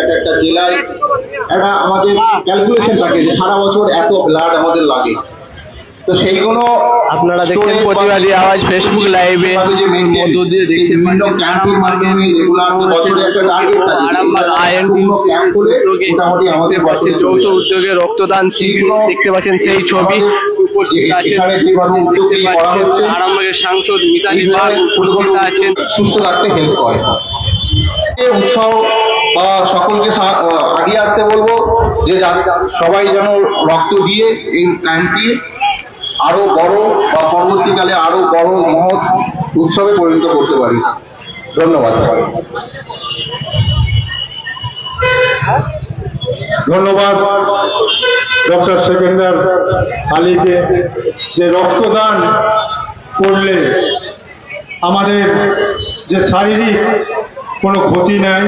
এক একটা জেলায় একটা আমাদের ক্যালকুলেশন থাকে যে সারা বছর এত ব্লাড আমাদের লাগে। তো সেইগুলো আপনারা দেখছেন প্রতিবাদী আওয়াজ ফেসবুক লাইভে মধ্য দিয়ে দেখতে পাচ্ছেন ক্যাম্পের মাধ্যমে রেগুলার বছরে একটা টার্গেট থাকে ক্যাম্প করে মোটামুটি আমাদের বছরে যৌথ উদ্যোগে রক্তদান শিবির দেখতে পাচ্ছেন সেই ছবি উপস্থিত আছেন আরামবাগের সাংসদ মিতালি বাগ উপস্থিত আছেন। সুস্থ রাখতে হেল্প করে উৎসাহ বা সকলকে আগিয়ে আসতে বলবো যে সবাই যেন রক্ত দিয়ে এই ক্যাম্পটি আরো বড় বা পরবর্তীকালে আরো বড় মহৎ উৎসবে পরিণত করতে পারি। ধন্যবাদ। ধন্যবাদ ডক্টর সেকেন্দার আলীকে যে রক্তদান করলে আমাদের যে শারীরিক কোনো ক্ষতি নাই